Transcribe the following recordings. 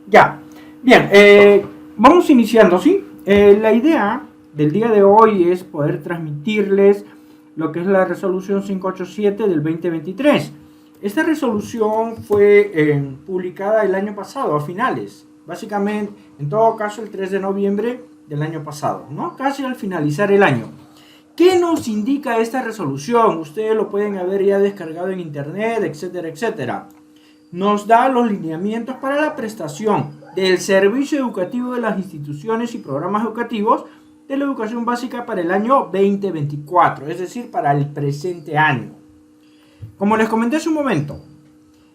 Ya, bien, vamos iniciando, ¿sí? La idea del día de hoy es poder transmitirles lo que es la resolución 587 del 2023. Esta resolución fue publicada el año pasado, a finales, básicamente, en todo caso, el 3 de noviembre del año pasado, ¿no? Casi al finalizar el año. ¿Qué nos indica esta resolución? Ustedes lo pueden haber ya descargado en internet, etcétera, etcétera. Nos da los lineamientos para la prestación del servicio educativo de las instituciones y programas educativos de la educación básica para el año 2024, es decir, para el presente año. Como les comenté hace un momento,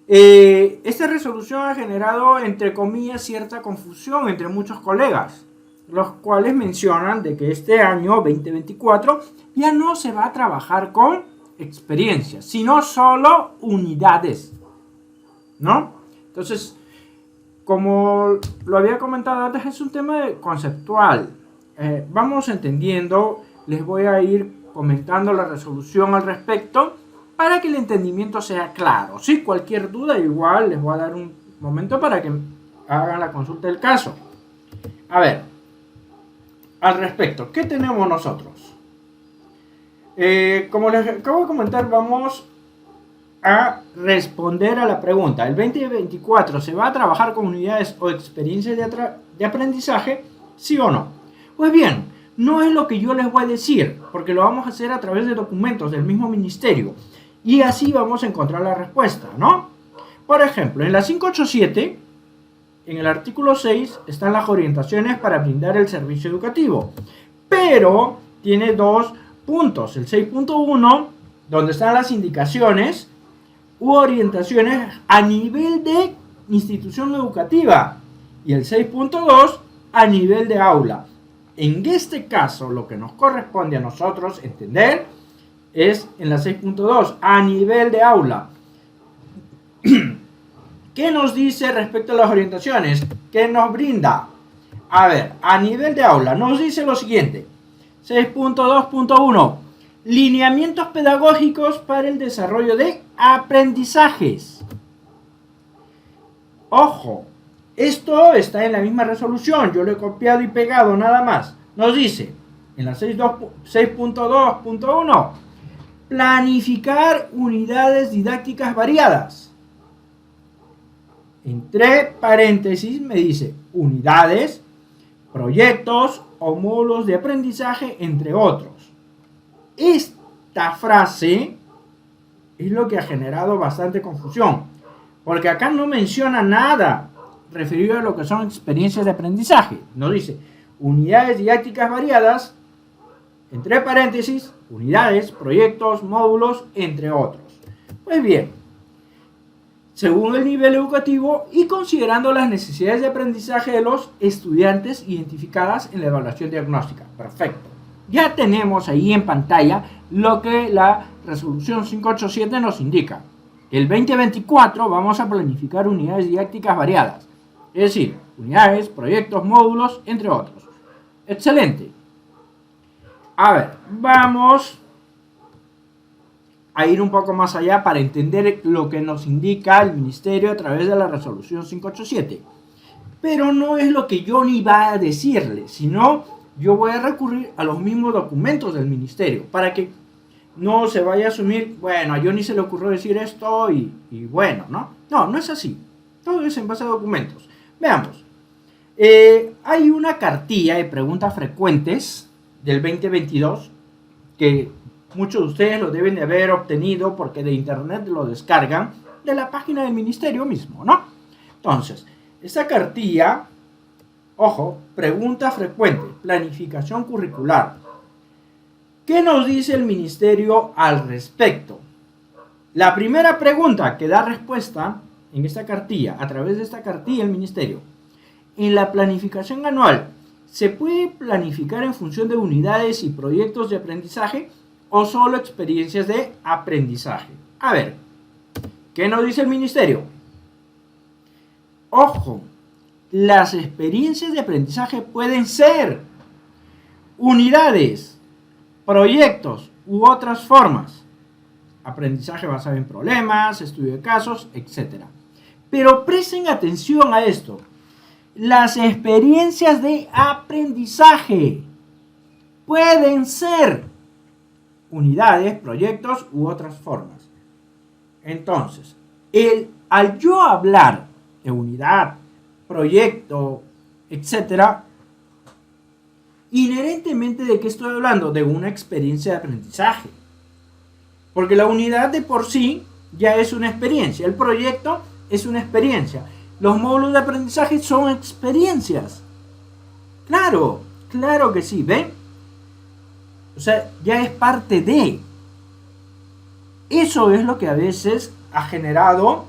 esta resolución ha generado, entre comillas, cierta confusión entre muchos colegas, los cuales mencionan de que este año 2024 ya no se va a trabajar con experiencias, sino solo unidades, ¿no? Entonces, como lo había comentado antes, es un tema conceptual. Vamos entendiendo, les voy a ir comentando la resolución al respecto para que el entendimiento sea claro. Si cualquier duda, igual les voy a dar un momento para que hagan la consulta del caso. A ver, al respecto, ¿qué tenemos nosotros? Como les acabo de comentar, vamos a responder a la pregunta. ¿El 2024 se va a trabajar con unidades o experiencias de aprendizaje? ¿Sí o no? Pues bien, no es lo que yo les voy a decir, porque lo vamos a hacer a través de documentos del mismo ministerio. Y así vamos a encontrar la respuesta, ¿no? Por ejemplo, en la 587, en el artículo 6, están las orientaciones para brindar el servicio educativo. Pero tiene dos puntos. El 6.1, donde están las indicaciones u orientaciones a nivel de institución educativa, y el 6.2 a nivel de aula. En este caso, lo que nos corresponde a nosotros entender es en la 6.2 a nivel de aula. ¿Qué nos dice respecto a las orientaciones? ¿Qué nos brinda? A ver, a nivel de aula nos dice lo siguiente: 6.2.1 lineamientos pedagógicos para el desarrollo de aprendizajes. Ojo, esto está en la misma resolución, yo lo he copiado y pegado nada más. Nos dice en la 6.2.1 planificar unidades didácticas variadas. Entre paréntesis me dice unidades, proyectos o módulos de aprendizaje, entre otros. Esta frase es lo que ha generado bastante confusión, porque acá no menciona nada referido a lo que son experiencias de aprendizaje. Nos dice unidades didácticas variadas, entre paréntesis, unidades, proyectos, módulos, entre otros. Pues bien, según el nivel educativo y considerando las necesidades de aprendizaje de los estudiantes identificadas en la evaluación diagnóstica. Perfecto. Ya tenemos ahí en pantalla lo que la resolución 587 nos indica. El 2024 vamos a planificar unidades didácticas variadas, es decir, unidades, proyectos, módulos, entre otros. Excelente. A ver, vamos a ir un poco más allá para entender lo que nos indica el ministerio a través de la resolución 587. Pero no es lo que yo ni iba a decirle, sino yo voy a recurrir a los mismos documentos del ministerio para que no se vaya a asumir, bueno, a Johnny se le ocurrió decir esto y bueno, ¿no? No, no es así. Todo es en base a documentos. Veamos. Hay una cartilla de preguntas frecuentes del 2022 que muchos de ustedes lo deben de haber obtenido porque de internet lo descargan de la página del ministerio mismo, ¿no? Entonces, esta cartilla, ojo, pregunta frecuente, planificación curricular. ¿Qué nos dice el ministerio al respecto? La primera pregunta que da respuesta en esta cartilla, a través de esta cartilla el ministerio: en la planificación anual, ¿se puede planificar en función de unidades y proyectos de aprendizaje o solo experiencias de aprendizaje? A ver, ¿qué nos dice el ministerio? Ojo, las experiencias de aprendizaje pueden ser unidades, proyectos u otras formas. Aprendizaje basado en problemas, estudio de casos, etc. Pero presten atención a esto. las experiencias de aprendizaje pueden ser unidades, proyectos u otras formas. Entonces, al yo hablar de unidad, proyecto, etcétera, inherentemente, ¿de qué estoy hablando? De una experiencia de aprendizaje. Porque la unidad de por sí ya es una experiencia. El proyecto es una experiencia. Los módulos de aprendizaje son experiencias. Claro, claro que sí, ¿ven? O sea, ya es parte de. Eso es lo que a veces ha generado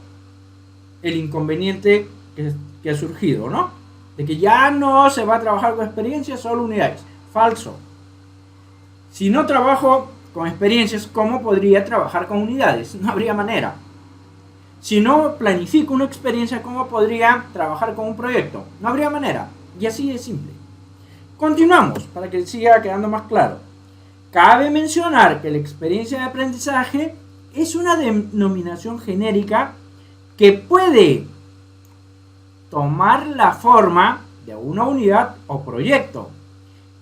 el inconveniente que ha surgido, ¿no? De que ya no se va a trabajar con experiencias, solo unidades. Falso. Si no trabajo con experiencias, ¿cómo podría trabajar con unidades? No habría manera. Si no planifico una experiencia, ¿cómo podría trabajar con un proyecto? No habría manera. Y así de simple. Continuamos para que siga quedando más claro. Cabe mencionar que la experiencia de aprendizaje es una denominación genérica que puede tomar la forma de una unidad o proyecto,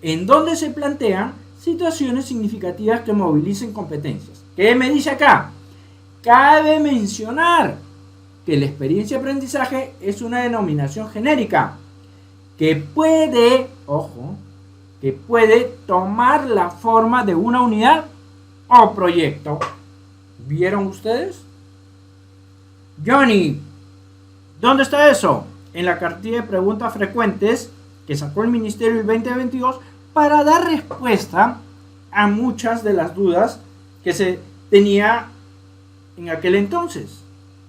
en donde se plantean situaciones significativas que movilicen competencias. ¿Qué me dice acá? Cabe mencionar que la experiencia de aprendizaje es una denominación genérica que puede, ojo, que puede tomar la forma de una unidad o proyecto. ¿Vieron ustedes? Johnny, ¿dónde está eso? En la cartilla de preguntas frecuentes que sacó el Ministerio el 2022 para dar respuesta a muchas de las dudas que se tenía en aquel entonces.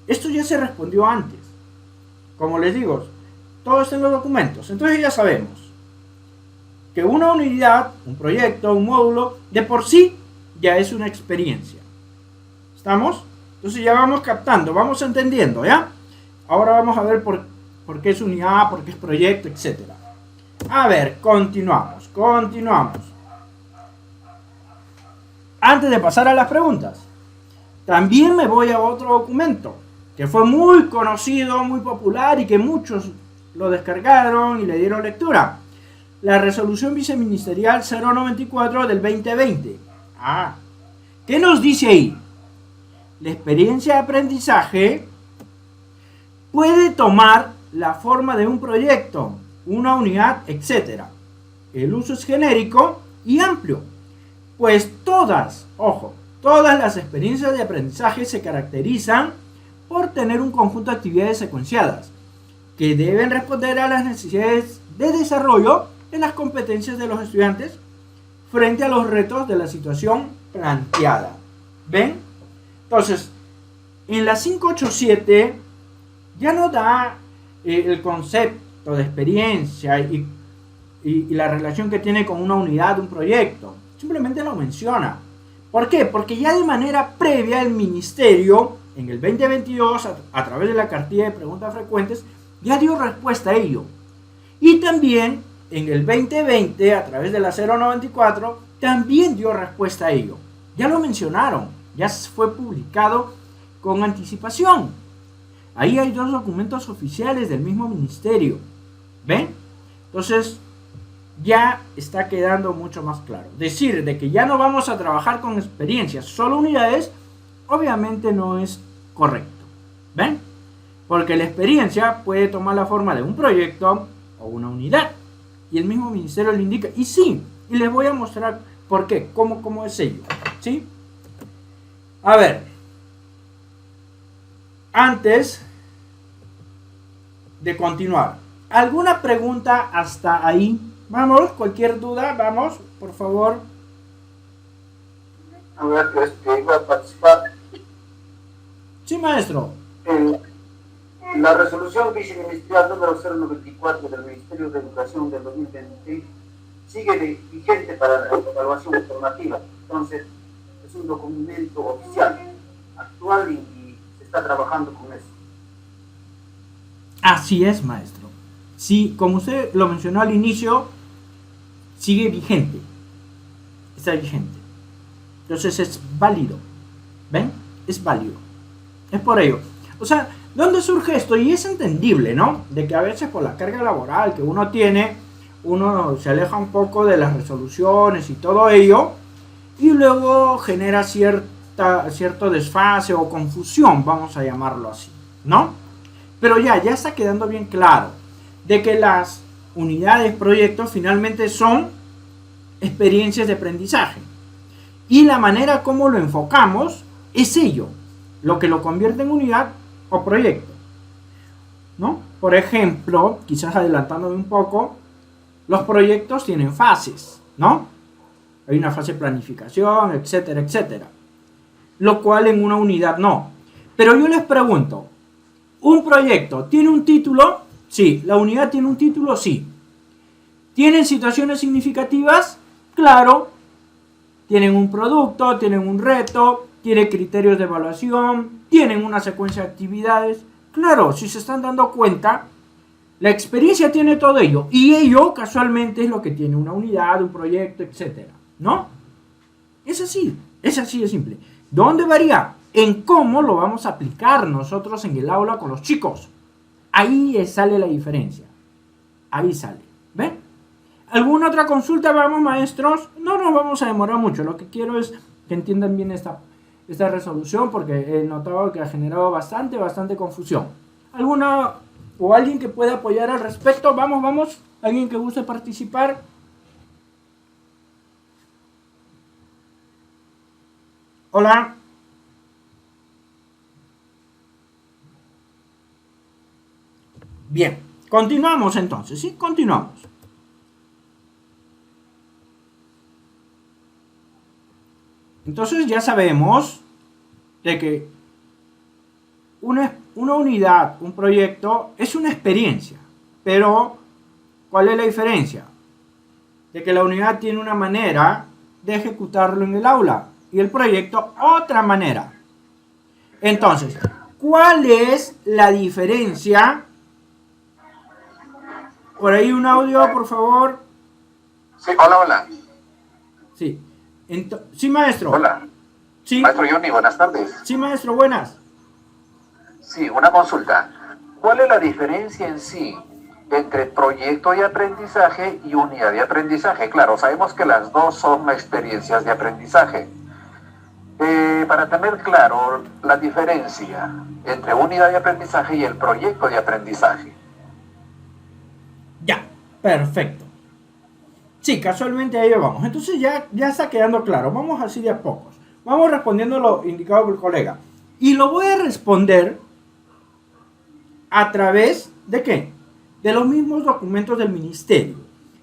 Esto ya se respondió antes. Como les digo, todo está en los documentos. Entonces ya sabemos que una unidad, un proyecto, un módulo, de por sí ya es una experiencia. ¿Estamos? Entonces ya vamos captando, vamos entendiendo, ¿ya? Ahora vamos a ver por qué es unidad, por qué es proyecto, etc. A ver, continuamos. Antes de pasar a las preguntas, también me voy a otro documento que fue muy conocido, muy popular y que muchos lo descargaron y le dieron lectura. La resolución viceministerial 094 del 2020. ¿Qué nos dice ahí? La experiencia de aprendizaje puede tomar la forma de un proyecto, una unidad, etc. El uso es genérico y amplio, pues todas las experiencias de aprendizaje se caracterizan por tener un conjunto de actividades secuenciadas que deben responder a las necesidades de desarrollo de las competencias de los estudiantes frente a los retos de la situación planteada. ¿Ven? Entonces, en la 587 ya no da el concepto de experiencia y la relación que tiene con una unidad, un proyecto. Simplemente lo menciona. ¿Por qué? Porque ya de manera previa el Ministerio, en el 2022, a través de la cartilla de preguntas frecuentes, ya dio respuesta a ello. Y también en el 2020, a través de la 094, también dio respuesta a ello. Ya lo mencionaron, ya fue publicado con anticipación. Ahí hay dos documentos oficiales del mismo ministerio. ¿Ven? Entonces, ya está quedando mucho más claro. Decir de que ya no vamos a trabajar con experiencias, solo unidades, obviamente no es correcto. ¿Ven? Porque la experiencia puede tomar la forma de un proyecto o una unidad. Y el mismo ministerio le indica. Y sí, y les voy a mostrar por qué, cómo es ello. ¿Sí? A ver. Antes de continuar, ¿alguna pregunta hasta ahí? Vamos, cualquier duda, vamos, por favor. A ver, iba a participar. Sí, maestro. La resolución viceministerial número 094 del Ministerio de Educación del 2020 sigue vigente para la evaluación formativa. Entonces, es un documento oficial, actual y se está trabajando con eso. Así es, maestro. Sí, como usted lo mencionó al inicio, sigue vigente. Está vigente. Entonces es válido. ¿Ven? Es válido. Es por ello. O sea, ¿Dónde surge esto? Y es entendible, ¿no? De que a veces por la carga laboral que uno tiene, uno se aleja un poco de las resoluciones y todo ello, y luego genera cierto desfase o confusión, vamos a llamarlo así, ¿no? Pero ya está quedando bien claro de que las unidades, proyectos, finalmente son experiencias de aprendizaje. Y la manera como lo enfocamos es ello, lo que lo convierte en unidad o proyecto, ¿no? Por ejemplo, quizás adelantándome un poco, los proyectos tienen fases, ¿no? Hay una fase de planificación, etcétera, etcétera. Lo cual en una unidad no. Pero yo les pregunto, ¿un proyecto tiene un título? Sí. ¿La unidad tiene un título? Sí. ¿Tienen situaciones significativas? Claro. Tienen un producto, tienen un reto, tienen criterios de evaluación, tienen una secuencia de actividades. Claro, si se están dando cuenta, la experiencia tiene todo ello. Y ello casualmente es lo que tiene una unidad, un proyecto, etcétera, ¿no? Es así de simple. ¿Dónde varía? En cómo lo vamos a aplicar nosotros en el aula con los chicos. Ahí sale la diferencia. Ahí sale. ¿Ven? ¿Alguna otra consulta? Vamos, maestros. No nos vamos a demorar mucho. Lo que quiero es que entiendan bien esta resolución, porque he notado que ha generado bastante confusión. ¿Alguna o alguien que pueda apoyar al respecto? Vamos. ¿Alguien que guste participar? Hola. Bien, continuamos entonces, ¿sí? Continuamos. Entonces ya sabemos de que una unidad, un proyecto, es una experiencia. Pero, ¿cuál es la diferencia? De que la unidad tiene una manera de ejecutarlo en el aula y el proyecto otra manera. Entonces, ¿cuál es la diferencia? Por ahí un audio, por favor. Sí, hola. Sí. Sí, maestro. Hola. Sí. Maestro Johnny, buenas tardes. Sí, maestro, buenas. Sí, una consulta. ¿Cuál es la diferencia en sí entre proyecto de aprendizaje y unidad de aprendizaje? Claro, sabemos que las dos son experiencias de aprendizaje. Para tener claro la diferencia entre unidad de aprendizaje y el proyecto de aprendizaje. Ya, perfecto. Sí, casualmente a ello vamos. Entonces ya está quedando claro. Vamos así de a pocos. Vamos respondiendo lo indicado por el colega. Y lo voy a responder a través de ¿qué? De los mismos documentos del ministerio.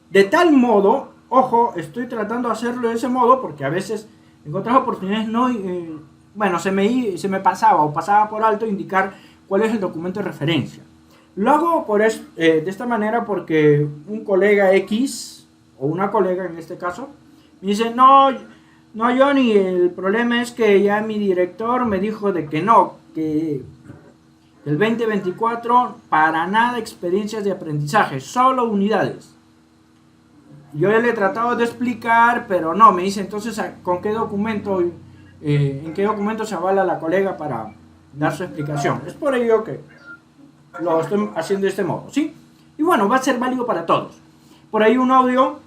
De tal modo, ojo, estoy tratando de hacerlo de ese modo porque a veces en otras oportunidades no, se me pasaba por alto indicar cuál es el documento de referencia. Lo hago de esta manera porque un colega X, o una colega en este caso, me dice, no Johnny, el problema es que ya mi director me dijo de que no, que el 2024 para nada experiencias de aprendizaje, solo unidades. Yo le he tratado de explicar, pero no, me dice, entonces, ¿con qué documento, en qué documento se avala la colega para dar su explicación? Es por ello que lo estoy haciendo de este modo, ¿sí? Y bueno, va a ser válido para todos. Por ahí un audio.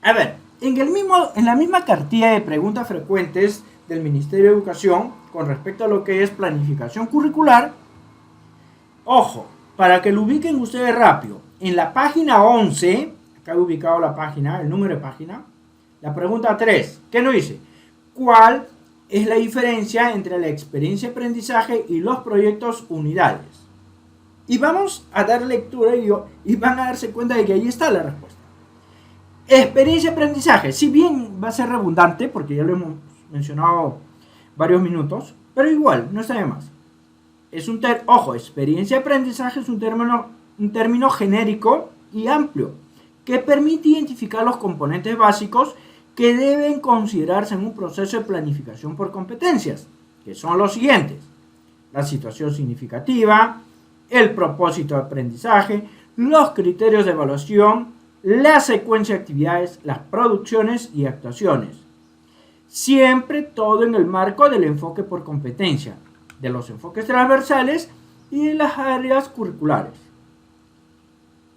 A ver, en la misma cartilla de preguntas frecuentes del Ministerio de Educación con respecto a lo que es planificación curricular, ojo, para que lo ubiquen ustedes rápido, en la página 11, acá he ubicado la página, el número de página, la pregunta 3, ¿qué nos dice? ¿Cuál es la diferencia entre la experiencia de aprendizaje y los proyectos unidades? Y vamos a dar lectura y van a darse cuenta de que ahí está la respuesta. Experiencia de aprendizaje, si bien va a ser redundante, porque ya lo hemos mencionado varios minutos, pero igual, no está de más. Ojo, experiencia de aprendizaje es un término genérico y amplio, que permite identificar los componentes básicos que deben considerarse en un proceso de planificación por competencias, que son los siguientes: la situación significativa, el propósito de aprendizaje, los criterios de evaluación, la secuencia de actividades, las producciones y actuaciones. Siempre todo en el marco del enfoque por competencia, de los enfoques transversales y de las áreas curriculares.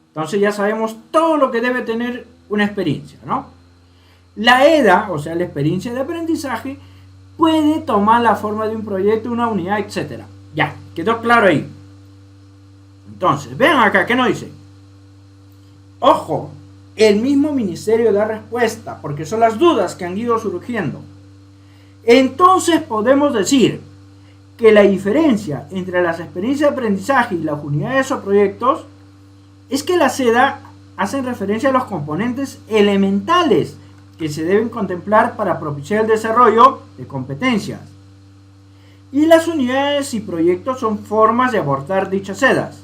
Entonces ya sabemos todo lo que debe tener una experiencia, ¿no? La EDA, o sea, la experiencia de aprendizaje, puede tomar la forma de un proyecto, una unidad, etc. Ya, quedó claro ahí. Entonces, vean acá, ¿qué nos dice? Ojo, el mismo ministerio da respuesta, porque son las dudas que han ido surgiendo. Entonces podemos decir que la diferencia entre las experiencias de aprendizaje y las unidades o proyectos es que las EDA hacen referencia a los componentes elementales que se deben contemplar para propiciar el desarrollo de competencias. Y las unidades y proyectos son formas de abordar dichas EDAs,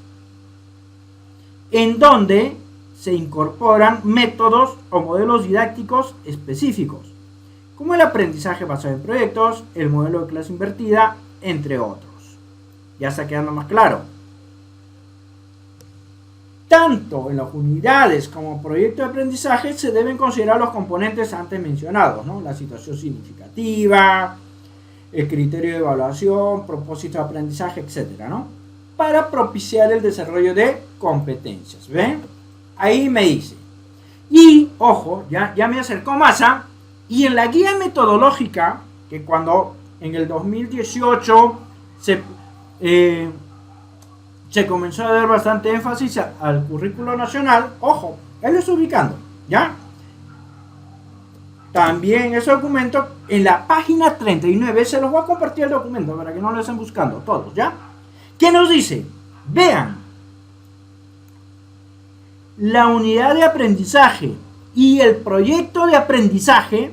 en donde se incorporan métodos o modelos didácticos específicos, como el aprendizaje basado en proyectos, el modelo de clase invertida, entre otros. Ya está quedando más claro. Tanto en las unidades como proyectos de aprendizaje se deben considerar los componentes antes mencionados, ¿no? La situación significativa, el criterio de evaluación, propósito de aprendizaje, etcétera, ¿no? Para propiciar el desarrollo de competencias. ¿Ven? Ahí me dice. Y, ojo, ya me acercó Massa. Y en la guía metodológica, que cuando en el 2018 se comenzó a dar bastante énfasis al currículo nacional, ojo, él lo está ubicando, ¿ya? También ese documento, en la página 39, se los voy a compartir el documento para que no lo estén buscando todos, ¿ya? ¿Qué nos dice? Vean, la unidad de aprendizaje y el proyecto de aprendizaje,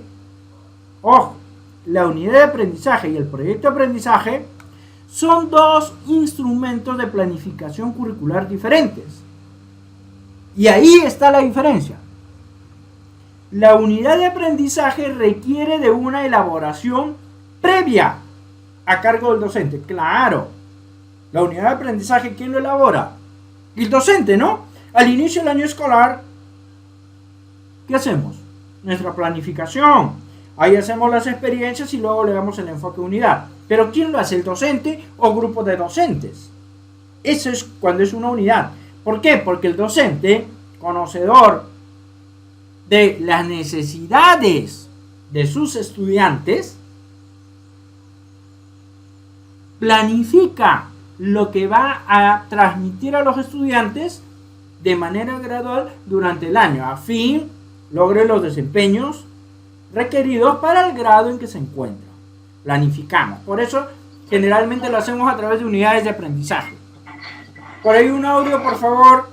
ojo, la unidad de aprendizaje y el proyecto de aprendizaje son dos instrumentos de planificación curricular diferentes. Y ahí está la diferencia. La unidad de aprendizaje requiere de una elaboración previa a cargo del docente. Claro, la unidad de aprendizaje, ¿quién lo elabora? El docente, ¿no? Al inicio del año escolar, ¿qué hacemos? Nuestra planificación. Ahí hacemos las experiencias y luego le damos el enfoque de unidad. Pero ¿quién lo hace? ¿El docente o grupo de docentes? Eso es cuando es una unidad. ¿Por qué? Porque el docente, conocedor de las necesidades de sus estudiantes, planifica lo que va a transmitir a los estudiantes de manera gradual durante el año, a fin logre los desempeños requeridos para el grado en que se encuentra. Planificamos. Por eso generalmente lo hacemos a través de unidades de aprendizaje. Por ahí un audio, por favor.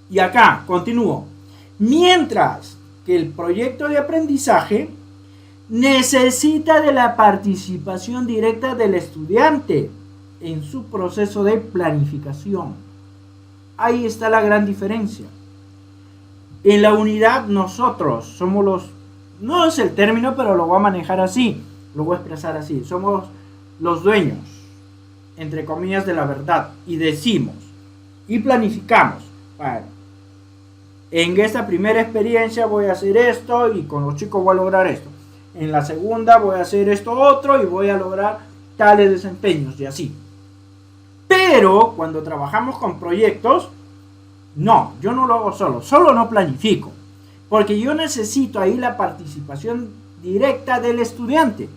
Y acá, continúo. Mientras que el proyecto de aprendizaje necesita de la participación directa del estudiante en su proceso de planificación. Ahí está la gran diferencia. En la unidad nosotros somos los, no es el término, pero lo voy a manejar así, lo voy a expresar así, somos los dueños, entre comillas, de la verdad, y decimos, y planificamos. Bueno, en esta primera experiencia voy a hacer esto y con los chicos voy a lograr esto. En la segunda voy a hacer esto otro y voy a lograr tales desempeños y así. Pero cuando trabajamos con proyectos, no, yo no lo hago solo no planifico, porque yo necesito ahí la participación directa del estudiante.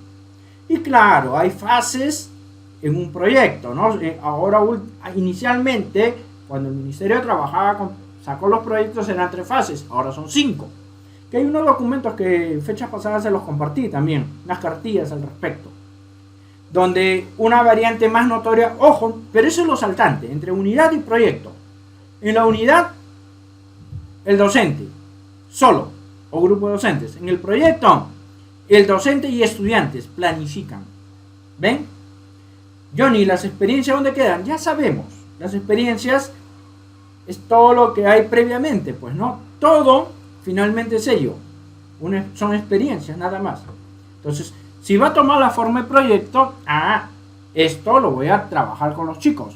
Y claro, hay fases en un proyecto, ¿no? Ahora, inicialmente, cuando el ministerio trabajaba sacó los proyectos, eran 3 fases, ahora son 5. Que hay unos documentos que fechas pasadas se los compartí también, unas cartillas al respecto, donde una variante más notoria, ojo, pero eso es lo saltante, entre unidad y proyecto. En la unidad, el docente, solo, o grupo de docentes. En el proyecto, el docente y estudiantes planifican. ¿Ven? Johnny, ¿las experiencias dónde quedan? Ya sabemos. Las experiencias es todo lo que hay previamente, pues, ¿no? Todo, finalmente, es ello. Son experiencias, nada más. Entonces, si va a tomar la forma de proyecto, esto lo voy a trabajar con los chicos.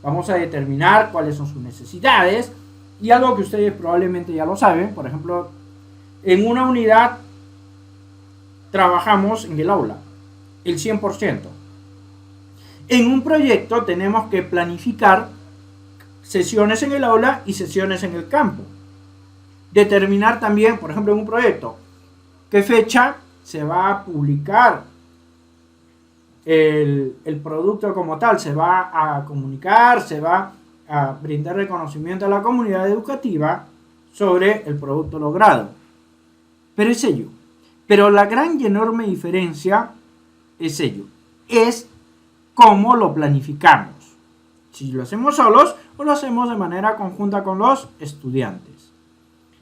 Vamos a determinar cuáles son sus necesidades y algo que ustedes probablemente ya lo saben. Por ejemplo, en una unidad trabajamos en el aula, el 100%. En un proyecto tenemos que planificar sesiones en el aula y sesiones en el campo. Determinar también, por ejemplo, en un proyecto, qué fecha se va a publicar el producto como tal, se va a comunicar, se va a brindar reconocimiento a la comunidad educativa sobre el producto logrado. Pero es ello. Pero la gran y enorme diferencia es ello. Es cómo lo planificamos. Si lo hacemos solos o lo hacemos de manera conjunta con los estudiantes.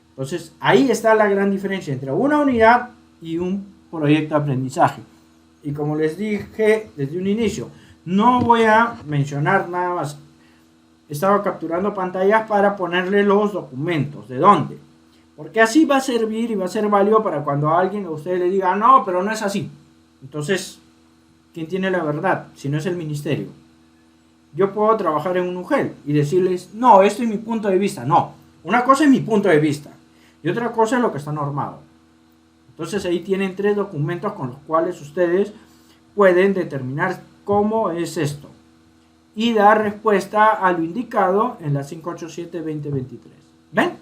Entonces, ahí está la gran diferencia entre una unidad y un proyecto de aprendizaje. Y como les dije desde un inicio, no voy a mencionar nada más. Estaba capturando pantallas para ponerle los documentos. ¿De dónde? Porque así va a servir y va a ser válido para cuando alguien a usted le diga, no, pero no es así. Entonces, ¿quién tiene la verdad? Si no es el ministerio. Yo puedo trabajar en un UGEL y decirles, no, esto es mi punto de vista. No, una cosa es mi punto de vista y otra cosa es lo que está normado. Entonces ahí tienen 3 documentos con los cuales ustedes pueden determinar cómo es esto y dar respuesta a lo indicado en la 587-2023. ¿Ven?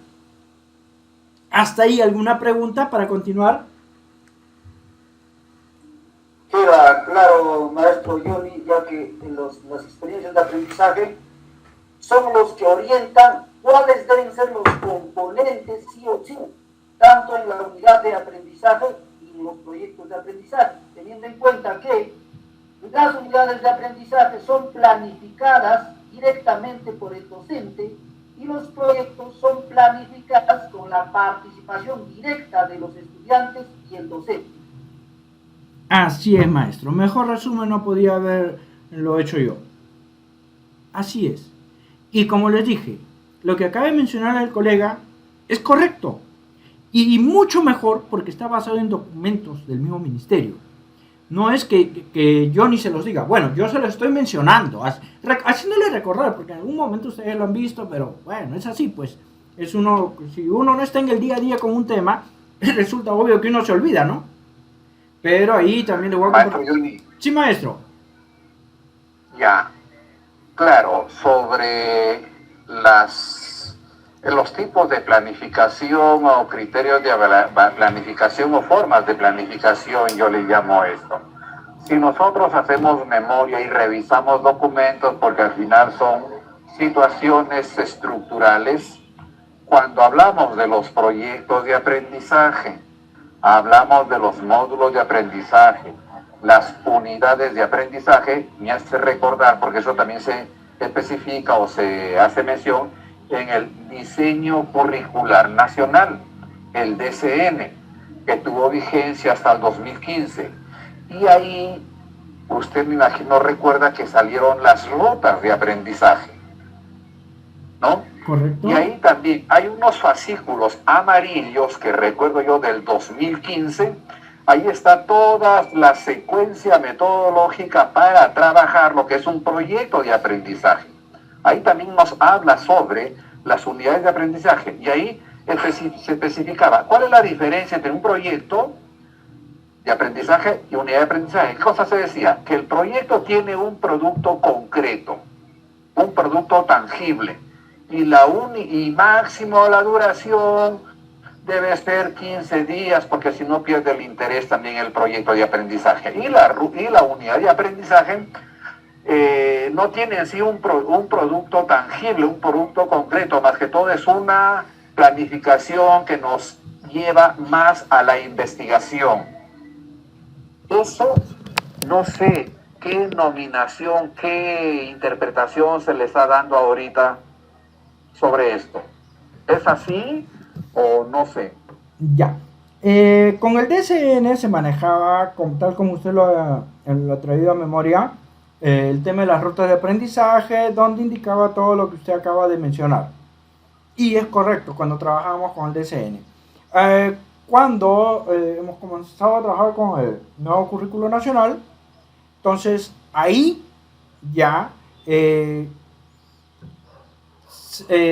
¿Hasta ahí alguna pregunta para continuar? Queda claro, maestro Johnny, ya que las experiencias de aprendizaje son los que orientan cuáles deben ser los componentes, sí o sí, tanto en la unidad de aprendizaje y en los proyectos de aprendizaje, teniendo en cuenta que las unidades de aprendizaje son planificadas directamente por el docente y los proyectos son planificados con la participación directa de los estudiantes y el docente. Así es, maestro. Mejor resumen no podía haberlo hecho yo. Así es. Y como les dije, lo que acaba de mencionar el colega es correcto. Y mucho mejor porque está basado en documentos del mismo ministerio. No es que yo ni se los diga. Bueno, yo se los estoy mencionando, haciéndole recordar, porque en algún momento ustedes lo han visto, pero bueno, es así, pues. Si uno no está en el día a día con un tema, resulta obvio que uno se olvida, ¿no? Pero ahí también le voy a Maestro Johnny. Sí, maestro. Ya. Claro, sobre los tipos de planificación o criterios de planificación o formas de planificación, yo le llamo esto. Si nosotros hacemos memoria y revisamos documentos, porque al final son situaciones estructurales, cuando hablamos de los proyectos de aprendizaje, hablamos de los módulos de aprendizaje, las unidades de aprendizaje, me hace recordar, porque eso también se especifica o se hace mención en el diseño curricular nacional, el DCN, que tuvo vigencia hasta el 2015. Y ahí, usted me imagino recuerda que salieron las rutas de aprendizaje, ¿no? Correcto. Y ahí también hay unos fascículos amarillos que recuerdo yo del 2015. Ahí está toda la secuencia metodológica para trabajar lo que es un proyecto de aprendizaje. Ahí también nos habla sobre las unidades de aprendizaje y ahí se especificaba cuál es la diferencia entre un proyecto de aprendizaje y unidad de aprendizaje. ¿Qué cosa se decía? Que el proyecto tiene un producto concreto, un producto tangible y máximo la duración debe ser 15 días porque si no pierde el interés también el proyecto de aprendizaje. Y la unidad de aprendizaje no tiene en sí un producto tangible, un producto concreto, más que todo es una planificación que nos lleva más a la investigación. Eso, no sé qué nominación, qué interpretación se le está dando ahorita sobre esto. ¿Es así o no sé? Ya. Con el DCN se manejaba, tal como usted lo ha traído a memoria, el tema de las rutas de aprendizaje, donde indicaba todo lo que usted acaba de mencionar. Y es correcto, cuando trabajábamos con el DCN. Cuando hemos comenzado a trabajar con el nuevo currículo nacional, entonces ahí ya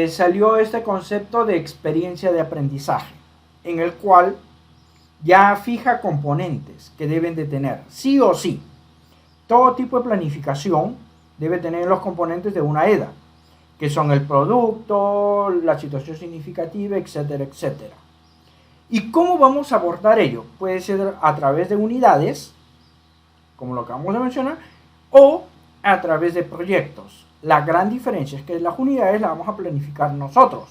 salió este concepto de experiencia de aprendizaje, en el cual ya fija componentes que deben de tener, sí o sí. todo tipo de planificación debe tener los componentes de una EDA, que son el producto, la situación significativa, etcétera, etcétera. ¿Y cómo vamos a abordar ello? Puede ser a través de unidades, como lo acabamos de mencionar, o a través de proyectos. La gran diferencia es que las unidades las vamos a planificar nosotros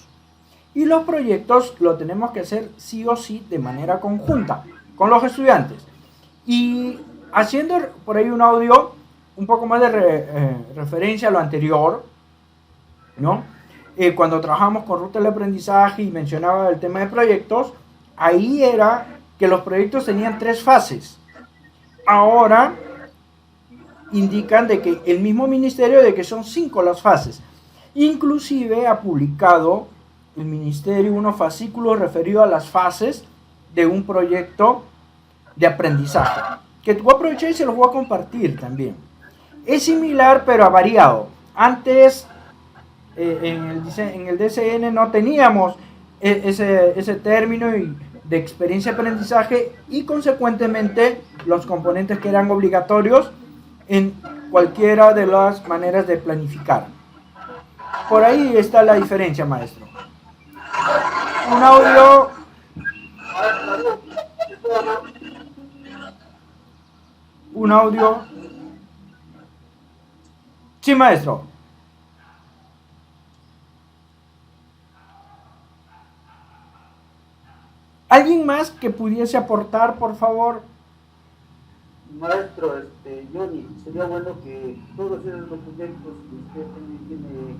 y los proyectos lo tenemos que hacer sí o sí de manera conjunta con los estudiantes. Y haciendo por ahí un audio un poco más de referencia a lo anterior, ¿no? Cuando trabajamos con rutas de aprendizaje y mencionaba el tema de proyectos, ahí era que los proyectos tenían 3 fases. Ahora indican de que el mismo ministerio de que son 5 las fases. Inclusive ha publicado el ministerio unos fascículos referidos a las fases de un proyecto de aprendizaje, que voy a aprovechar y se los voy a compartir también. Es similar pero ha variado. Antes en el DCN no teníamos ese término de experiencia de aprendizaje y consecuentemente los componentes que eran obligatorios en cualquiera de las maneras de planificar. Por ahí está la diferencia, maestro. Un audio. Un audio. Sí, maestro. ¿Alguien más que pudiese aportar, por favor? Maestro, Johnny, sería bueno que todos esos documentos que usted tiene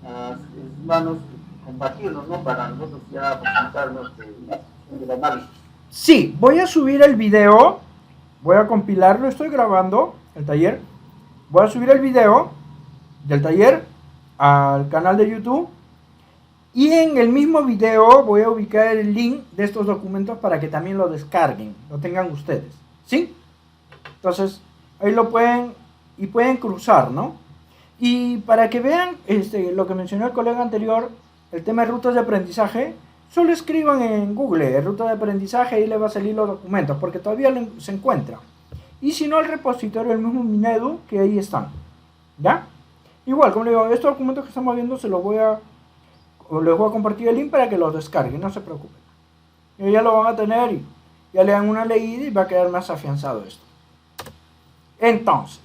en sus manos, compartirlos, ¿no? Para nosotros ya presentarnos del análisis. Sí, voy a subir el video, voy a compilarlo, estoy grabando el taller, voy a subir el video del taller al canal de YouTube y en el mismo video voy a ubicar el link de estos documentos para que también lo descarguen, lo tengan ustedes, ¿sí? Entonces, ahí lo pueden cruzar, ¿no? Y para que vean lo que mencionó el colega anterior, el tema de rutas de aprendizaje, solo escriban en Google, ruta de aprendizaje, ahí le va a salir los documentos, porque todavía se encuentra. Y si no, el repositorio, el mismo Minedu, que ahí están, ¿ya? Igual, como le digo, estos documentos que estamos viendo les voy a compartir el link para que los descarguen, no se preocupen. Y ya lo van a tener y ya le dan una leída y va a quedar más afianzado esto. Entonces,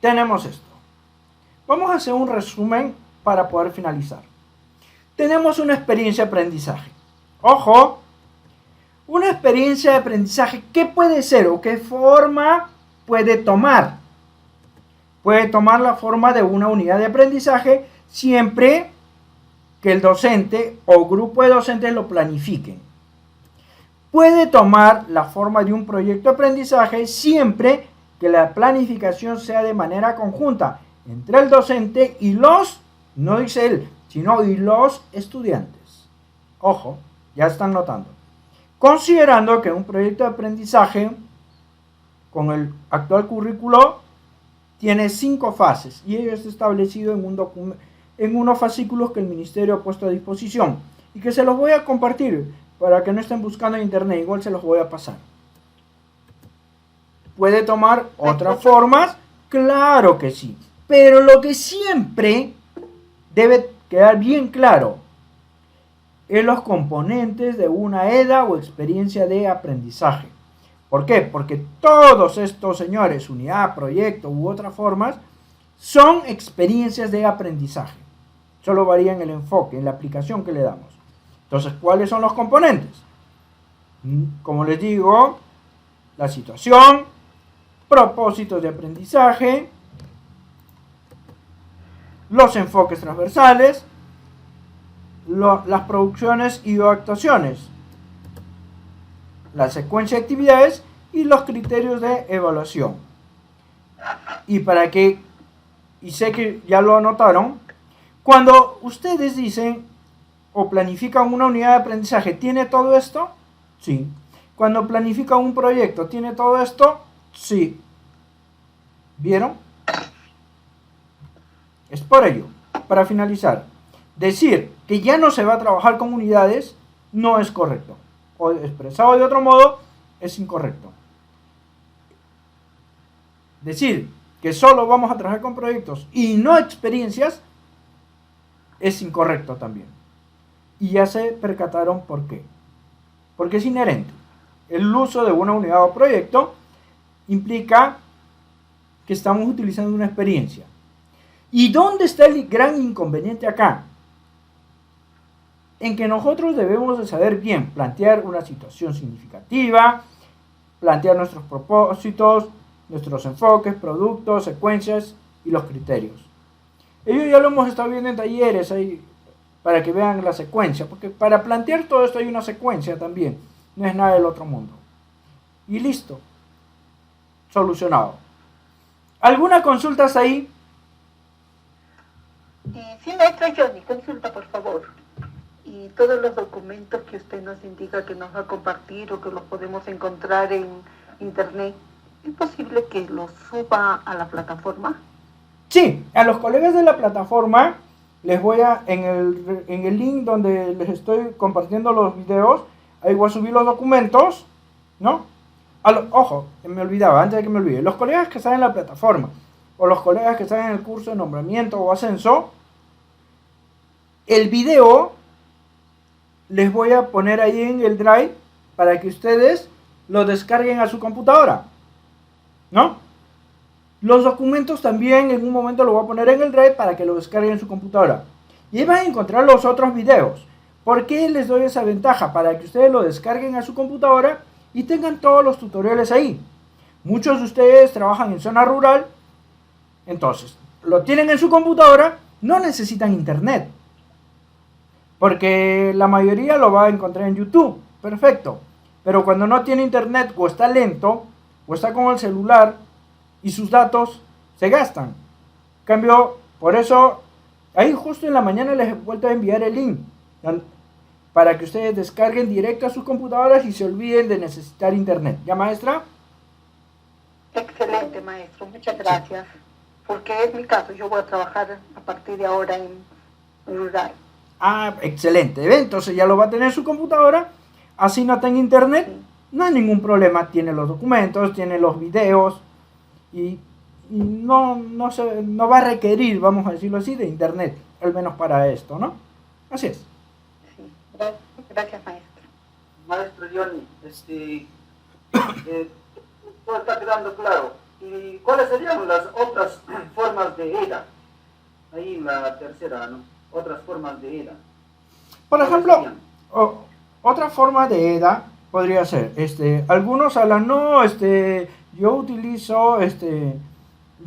tenemos esto. Vamos a hacer un resumen para poder finalizar. Tenemos una experiencia de aprendizaje. Ojo, una experiencia de aprendizaje, ¿qué puede ser o qué forma puede tomar? Puede tomar la forma de una unidad de aprendizaje siempre que el docente o grupo de docentes lo planifiquen. Puede tomar la forma de un proyecto de aprendizaje siempre que la planificación sea de manera conjunta entre el docente y los, no dice él, sino y los estudiantes. Ojo, ya están notando. Considerando que un proyecto de aprendizaje con el actual currículo tiene 5 fases y ello está establecido en unos fascículos que el ministerio ha puesto a disposición y que se los voy a compartir para que no estén buscando en internet, igual se los voy a pasar. ¿Puede tomar otras formas? Claro que sí, pero lo que siempre debe quedar bien claro es los componentes de una EDA o experiencia de aprendizaje. ¿Por qué? Porque todos estos señores, unidad, proyecto u otras formas, son experiencias de aprendizaje. Solo varía en el enfoque, en la aplicación que le damos. Entonces, ¿cuáles son los componentes? Como les digo, la situación, propósitos de aprendizaje, los enfoques transversales, las producciones y o actuaciones, la secuencia de actividades y los criterios de evaluación. Y sé que ya lo anotaron, cuando ustedes dicen o planifican una unidad de aprendizaje, ¿tiene todo esto? Sí. Cuando planifican un proyecto, ¿tiene todo esto? Sí. ¿Vieron? Es por ello, para finalizar, decir que ya no se va a trabajar con unidades no es correcto. O expresado de otro modo, es incorrecto. decir que solo vamos a trabajar con proyectos y no experiencias es incorrecto también. Y ya se percataron por qué. Porque es inherente. El uso de una unidad o proyecto implica que estamos utilizando una experiencia. ¿Y dónde está el gran inconveniente acá? En que nosotros debemos de saber bien plantear una situación significativa, plantear nuestros propósitos, nuestros enfoques, productos, secuencias y los criterios. Ello ya lo hemos estado viendo en talleres ahí para que vean la secuencia, porque para plantear todo esto hay una secuencia también, no es nada del otro mundo. Y listo, solucionado. ¿Alguna consulta hasta ahí? Sí, maestra Johnny, consulta por favor. Y todos los documentos que usted nos indica que nos va a compartir o que los podemos encontrar en internet, ¿es posible que los suba a la plataforma? Sí, a los colegas de la plataforma les voy a, en el link donde les estoy compartiendo los videos, ahí voy a subir los documentos, ¿no? Ojo, me olvidaba, antes de que me olvide, los colegas que están en la plataforma o los colegas que están en el curso de nombramiento o ascenso, el video les voy a poner ahí en el Drive para que ustedes lo descarguen a su computadora, ¿no? Los documentos también en un momento lo voy a poner en el Drive para que lo descarguen en su computadora. Y ahí van a encontrar los otros videos. ¿Por qué les doy esa ventaja? Para que ustedes lo descarguen a su computadora y tengan todos los tutoriales ahí. Muchos de ustedes trabajan en zona rural, entonces lo tienen en su computadora, no necesitan internet. Porque la mayoría lo va a encontrar en YouTube, perfecto. Pero cuando no tiene internet o está lento o está con el celular y sus datos se gastan. En cambio, por eso, ahí justo en la mañana les he vuelto a enviar el link para que ustedes descarguen directo a sus computadoras y se olviden de necesitar internet. ¿Ya, maestra? Excelente, maestro, muchas gracias. Porque es mi caso, yo voy a trabajar a partir de ahora en rural. Ah, excelente. Entonces ya lo va a tener en su computadora. Así no tenga internet, no hay ningún problema. Tiene los documentos, tiene los videos y no va a requerir, vamos a decirlo así, de internet, al menos para esto, ¿no? Así es. Sí, gracias, maestro. Maestro Johnny, todo está quedando claro. ¿Y cuáles serían las otras formas de EDA? Ahí la tercera, ¿no? Otras formas de EDA. Por ejemplo, otra forma de EDA podría ser, algunos hablan, no, yo utilizo,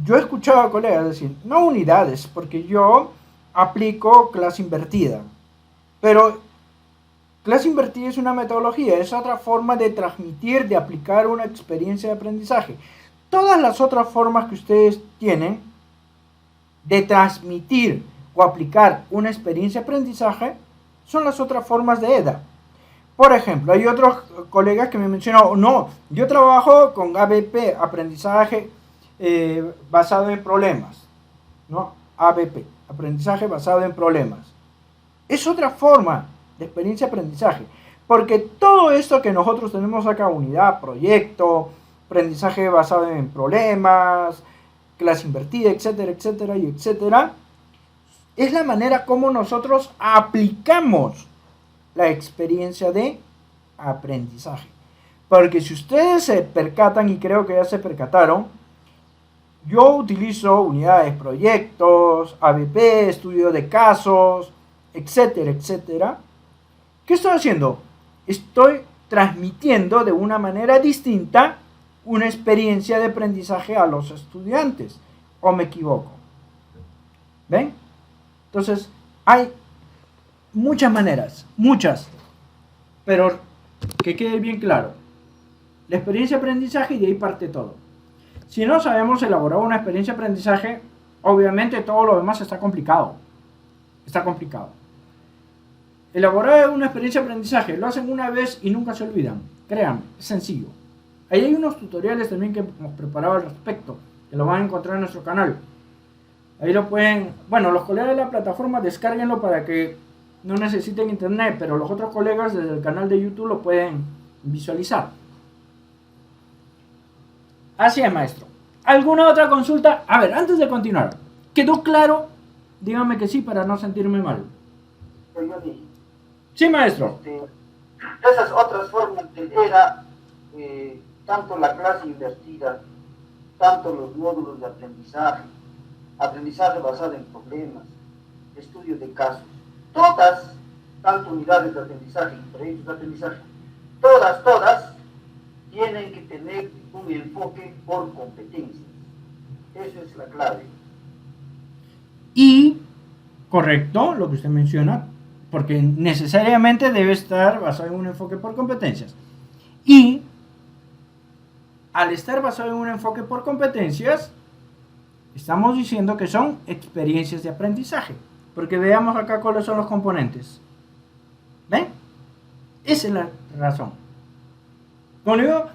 yo he escuchado a colegas decir, no unidades, porque yo aplico clase invertida. Pero clase invertida es una metodología, es otra forma de transmitir, de aplicar una experiencia de aprendizaje. Todas las otras formas que ustedes tienen de transmitir o aplicar una experiencia de aprendizaje son las otras formas de EDA. Por ejemplo, hay otros colegas que me mencionan, no, yo trabajo con ABP, aprendizaje basado en problemas, ¿no? ABP, aprendizaje basado en problemas. Es otra forma de experiencia de aprendizaje, porque todo esto que nosotros tenemos acá, unidad, proyecto, aprendizaje basado en problemas, clase invertida, etcétera, etcétera, y etcétera, es la manera como nosotros aplicamos la experiencia de aprendizaje. Porque si ustedes se percatan, y creo que ya se percataron, yo utilizo unidades, proyectos, ABP, estudio de casos, etcétera, etcétera. ¿Qué estoy haciendo? Estoy transmitiendo de una manera distinta una experiencia de aprendizaje a los estudiantes. ¿O me equivoco? ¿Ven? Entonces, hay muchas maneras, muchas, pero que quede bien claro, la experiencia de aprendizaje, y de ahí parte todo. Si no sabemos elaborar una experiencia de aprendizaje, obviamente todo lo demás está complicado. Elaborar una experiencia de aprendizaje, lo hacen una vez y nunca se olvidan, créanme, es sencillo. Ahí hay unos tutoriales también que hemos preparado al respecto, que lo van a encontrar en nuestro canal. Ahí lo pueden, bueno, los colegas de la plataforma descárguenlo para que no necesiten internet, pero los otros colegas desde el canal de YouTube lo pueden visualizar. Así es, maestro. ¿Alguna otra consulta? A ver, antes de continuar, ¿quedó claro? Dígame que sí para no sentirme mal. Sí, maestro. Esas otras formas era tanto la clase invertida, tanto los módulos de aprendizaje, aprendizaje basado en problemas, estudio de casos, todas, tanto unidades de aprendizaje y proyectos de aprendizaje, todas tienen que tener un enfoque por competencias. Esa es la clave. Y, correcto, lo que usted menciona, porque necesariamente debe estar basado en un enfoque por competencias. Y, al estar basado en un enfoque por competencias, estamos diciendo que son experiencias de aprendizaje. Porque veamos acá cuáles son los componentes. ¿Ven? Esa es la razón. Como digo,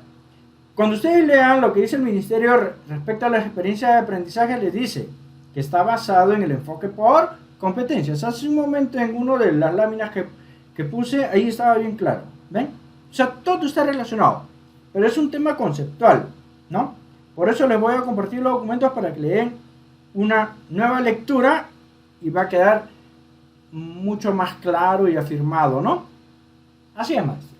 cuando ustedes lean lo que dice el ministerio respecto a las experiencias de aprendizaje, les dice que está basado en el enfoque por competencias. Hace un momento en una de las láminas que puse, ahí estaba bien claro. ¿Ven? O sea, todo está relacionado. Pero es un tema conceptual, ¿no? Por eso les voy a compartir los documentos para que le den una nueva lectura y va a quedar mucho más claro y afirmado, ¿no? Así es, maestro.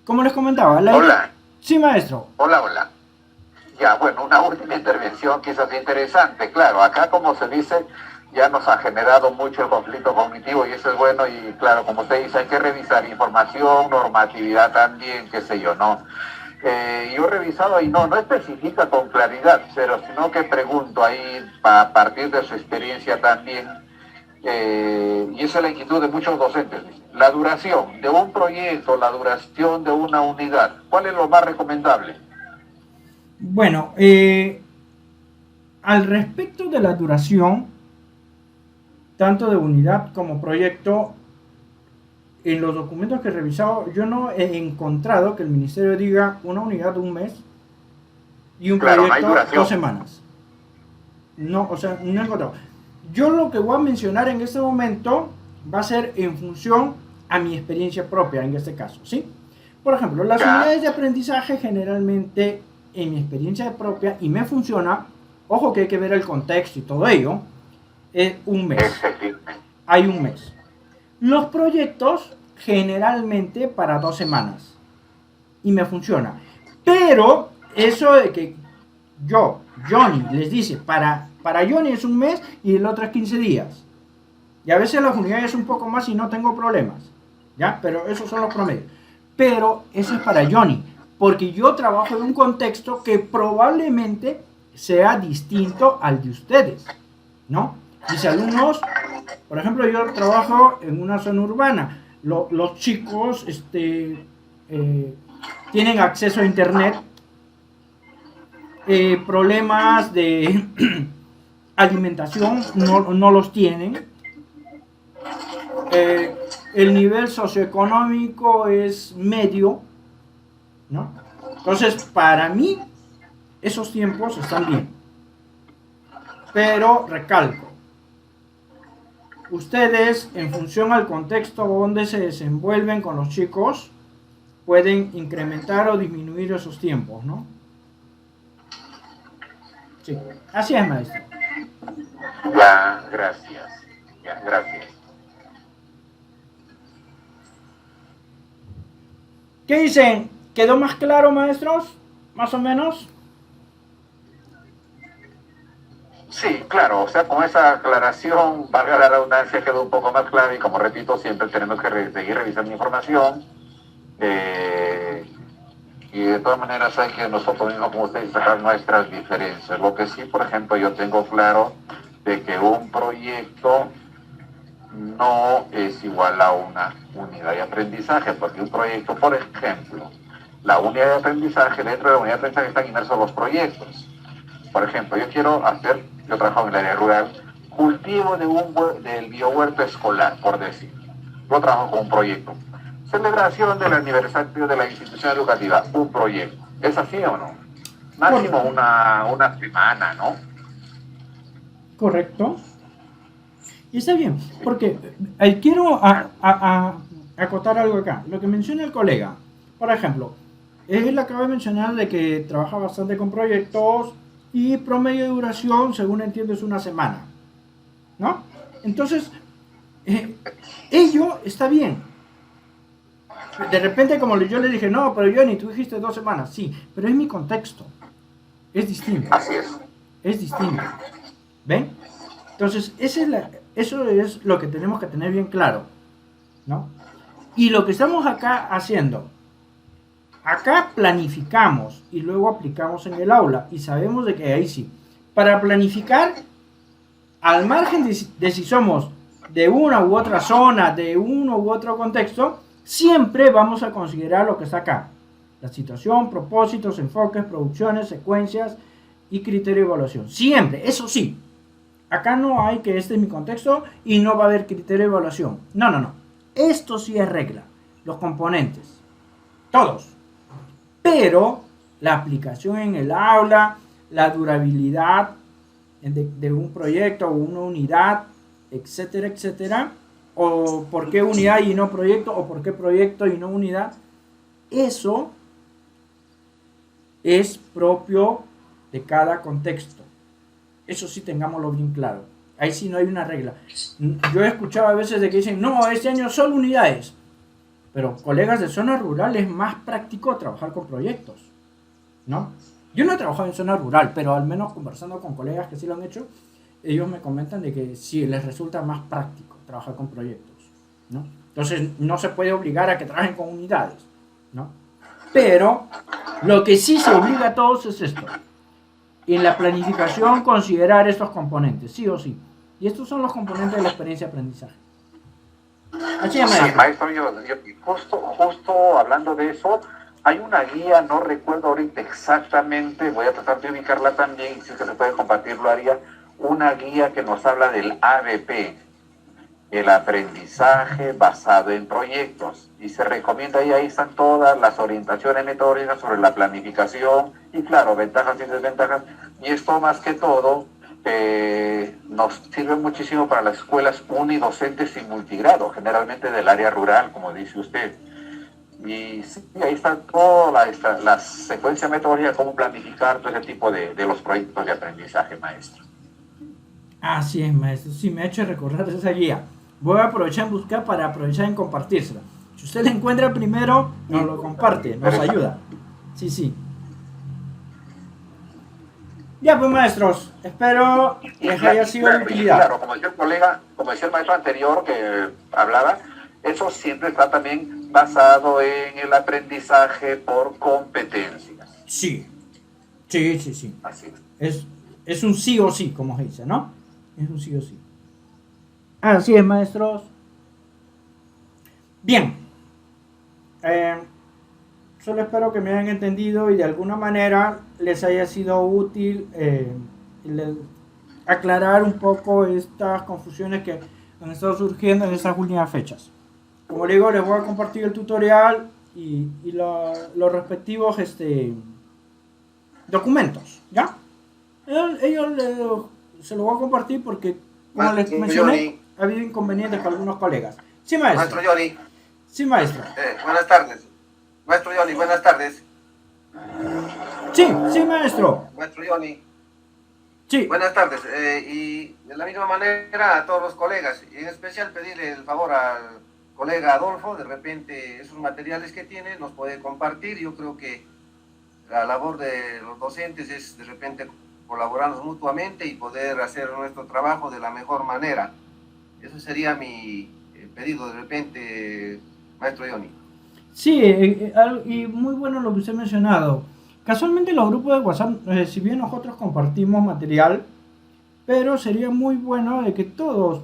Como les comentaba, Hola. Sí, maestro. Hola. Ya, bueno, una última intervención quizás interesante. Claro, acá como se dice, ya nos ha generado mucho el conflicto cognitivo y eso es bueno y claro, como usted dice, hay que revisar información, normatividad también, qué sé yo, ¿no? Yo he revisado y no especifica con claridad, pero sino que pregunto ahí a partir de su experiencia también, y esa es la inquietud de muchos docentes, la duración de un proyecto, la duración de una unidad, ¿cuál es lo más recomendable? Bueno, al respecto de la duración, tanto de unidad como proyecto, en los documentos que he revisado, yo no he encontrado que el ministerio diga una unidad de un mes y un proyecto no 2 semanas. No, o sea, no he encontrado. Yo lo que voy a mencionar en este momento va a ser en función a mi experiencia propia en este caso, ¿sí? Por ejemplo, las unidades de aprendizaje generalmente, en mi experiencia propia, y me funciona, ojo que hay que ver el contexto y todo ello, es un mes. Hay un mes. Los proyectos generalmente para 2 semanas. Y me funciona. Pero eso de que Johnny, les dice, para Johnny es un mes y el otro es 15 días. Y a veces las unidades es un poco más y no tengo problemas. ¿Ya? Pero esos son los promedios. Pero eso es para Johnny. Porque yo trabajo en un contexto que probablemente sea distinto al de ustedes. ¿No? Mis alumnos, por ejemplo, yo trabajo en una zona urbana. Los chicos tienen acceso a internet. Problemas de alimentación no los tienen. El nivel socioeconómico es medio, ¿no? Entonces, para mí, esos tiempos están bien. Pero, recalco, ustedes, en función al contexto donde se desenvuelven con los chicos, pueden incrementar o disminuir esos tiempos, ¿no? Sí, así es, maestro. Ya, gracias. ¿Qué dicen? ¿Quedó más claro, maestros? ¿Más o menos? Sí, claro, o sea, con esa aclaración, valga la redundancia, quedó un poco más claro y como repito, siempre tenemos que seguir revisando información y de todas maneras hay que nosotros mismos, como ustedes, sacar nuestras diferencias. Lo que sí, por ejemplo, yo tengo claro de que un proyecto no es igual a una unidad de aprendizaje, porque un proyecto, por ejemplo, la unidad de aprendizaje, dentro de la unidad de aprendizaje están inmersos los proyectos. Por ejemplo, yo trabajo en el área rural, cultivo del biohuerto escolar, por decir. Yo trabajo con un proyecto. Celebración del aniversario de la institución educativa, un proyecto. ¿Es así o no? Máximo una semana, ¿no? Correcto. Y está bien, porque quiero acotar algo acá. Lo que menciona el colega, por ejemplo, Él acaba de mencionar de que trabaja bastante con proyectos y promedio de duración, según entiendo, es una semana, ¿no? Entonces, ello está bien. De repente, como yo le dije, no, pero Johnny, tú dijiste 2 semanas. Sí, pero es mi contexto. Es distinto. Así es. Es distinto. ¿Ven? Entonces, eso es lo que tenemos que tener bien claro, ¿no? Y lo que estamos acá haciendo, acá planificamos y luego aplicamos en el aula. Y sabemos de que ahí sí. Para planificar, al margen de si somos de una u otra zona, de uno u otro contexto, siempre vamos a considerar lo que está acá. La situación, propósitos, enfoques, producciones, secuencias y criterio de evaluación. Siempre, eso sí. Acá no hay que este es mi contexto y no va a haber criterio de evaluación. No, no, no. Esto sí es regla. Los componentes. Todos. Pero la aplicación en el aula, la durabilidad de un proyecto o una unidad, etcétera, etcétera, o por qué unidad y no proyecto, o por qué proyecto y no unidad, eso es propio de cada contexto. Eso sí tengámoslo bien claro. Ahí sí no hay una regla. Yo he escuchado a veces de que dicen, no, este año solo unidades. Pero colegas de zona rural es más práctico trabajar con proyectos, ¿no? Yo no he trabajado en zona rural, pero al menos conversando con colegas que sí lo han hecho, ellos me comentan de que sí les resulta más práctico trabajar con proyectos, ¿no? Entonces no se puede obligar a que trabajen con unidades, ¿no? Pero lo que sí se obliga a todos es esto. En la planificación considerar estos componentes, sí o sí. Y estos son los componentes de la experiencia de aprendizaje. Así es, Sí, maestro, yo justo hablando de eso, hay una guía, no recuerdo ahorita exactamente, voy a tratar de ubicarla también, y si se puede compartir lo haría, una guía que nos habla del ABP, el aprendizaje basado en proyectos, y se recomienda, y ahí están todas las orientaciones metodológicas sobre la planificación, y claro, ventajas y desventajas, y esto más que todo nos sirve muchísimo para las escuelas unidocentes y multigrado, generalmente del área rural, como dice usted. Y sí, ahí está toda la secuencia metodológica, cómo planificar todo ese tipo de los proyectos de aprendizaje, maestro. Así es, maestro. Sí, me ha hecho recordar esa guía. Voy a aprovechar en buscar para aprovechar en compartírsela. Si usted la encuentra primero, nos lo comparte, nos ayuda. Sí, sí. Ya pues, maestros, espero les haya sido de utilidad. Claro, como decía el colega, como decía el maestro anterior que hablaba, eso siempre está también basado en el aprendizaje por competencias. Sí, sí, sí, sí. Así es. Es un sí o sí, como se dice, ¿no? Es un sí o sí. Así es, maestros. Bien. Solo espero que me hayan entendido y de alguna manera les haya sido útil aclarar un poco estas confusiones que han estado surgiendo en estas últimas fechas. Como les digo, les voy a compartir el tutorial y los respectivos documentos, ¿ya? Se lo voy a compartir porque, como les mencioné, ha habido inconvenientes con algunos colegas. Sí, maestro. Maestro Johnny. Sí, maestro. Buenas tardes. Maestro Johnny, buenas tardes. Sí, sí, maestro. Maestro Johnny. Sí. Buenas tardes. Y de la misma manera a todos los colegas, y en especial pedirle el favor al colega Adolfo, de repente esos materiales que tiene nos puede compartir. Yo creo que la labor de los docentes es de repente colaborarnos mutuamente y poder hacer nuestro trabajo de la mejor manera. Eso sería mi pedido de repente, maestro Johnny. Sí, y muy bueno lo que usted ha mencionado. Casualmente los grupos de WhatsApp, si bien nosotros compartimos material, pero sería muy bueno de que todos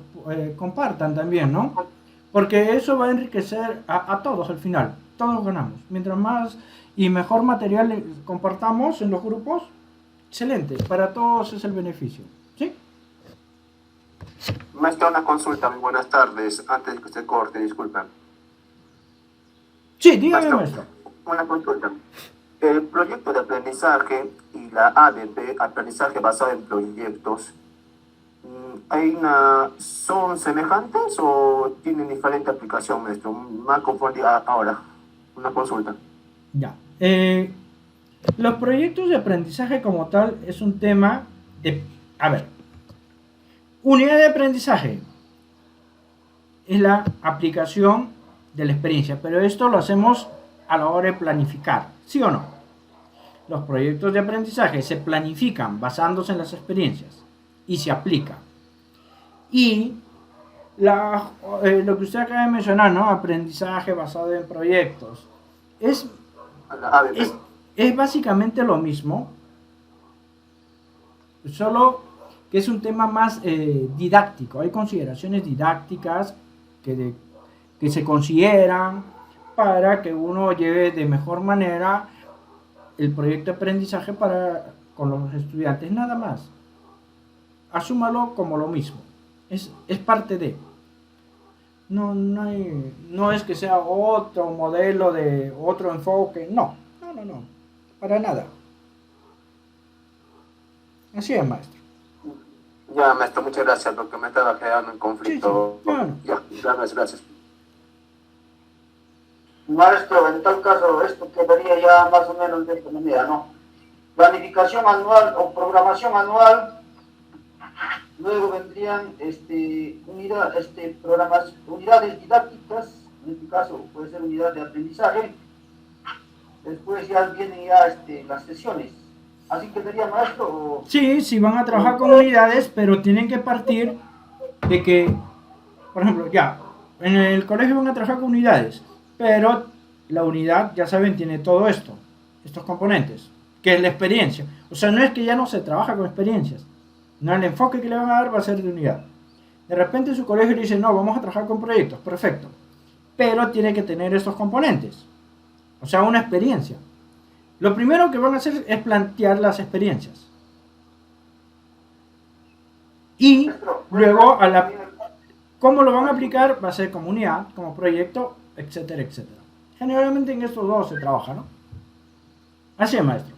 compartan también, ¿no? Porque eso va a enriquecer a todos al final, todos ganamos. Mientras más y mejor material compartamos en los grupos, excelente, para todos es el beneficio, ¿sí? Maestro, una consulta, muy buenas tardes, antes de que usted corte, disculpen. Sí, dígame, maestro. Una consulta. El proyecto de aprendizaje y la ADP, aprendizaje basado en proyectos, ¿son semejantes o tienen diferente aplicación, maestro? Me ha confundido ahora. Una consulta. Ya. Los proyectos de aprendizaje como tal es un tema de... A ver, unidad de aprendizaje es la aplicación de la experiencia, pero esto lo hacemos a la hora de planificar, ¿sí o no? Los proyectos de aprendizaje se planifican basándose en las experiencias y se aplican. Y lo que usted acaba de mencionar, ¿no? Aprendizaje basado en proyectos. Es básicamente lo mismo, solo que es un tema más didáctico. Hay consideraciones didácticas que se consideran para que uno lleve de mejor manera el proyecto de aprendizaje con los estudiantes, nada más. Asúmalo como lo mismo. Es parte de. No es que sea otro modelo de otro enfoque. No, para nada. Así es, maestro. Ya, maestro, muchas gracias, porque me estaba creando un conflicto. Sí. Bueno. Ya, gracias. Maestro, en tal caso, esto quedaría ya más o menos de esta manera, ¿no? Planificación anual o programación anual, luego vendrían unidades didácticas, en este caso puede ser unidad de aprendizaje, después ya vienen las sesiones. ¿Así quedaría, maestro? Sí, van a trabajar con unidades, pero tienen que partir de que, por ejemplo, ya, en el colegio van a trabajar con unidades, pero la unidad, ya saben, tiene todo estos componentes, que es la experiencia. O sea, no es que ya no se trabaja con experiencias, no, el enfoque que le van a dar va a ser de unidad. De repente su colegio le dice, no, vamos a trabajar con proyectos, perfecto, pero tiene que tener estos componentes, o sea, una experiencia. Lo primero que van a hacer es plantear las experiencias. Y luego, ¿cómo lo van a aplicar? Va a ser como unidad, como proyecto, etcétera, etcétera. Generalmente en estos dos se trabaja, ¿no? Así es, maestro.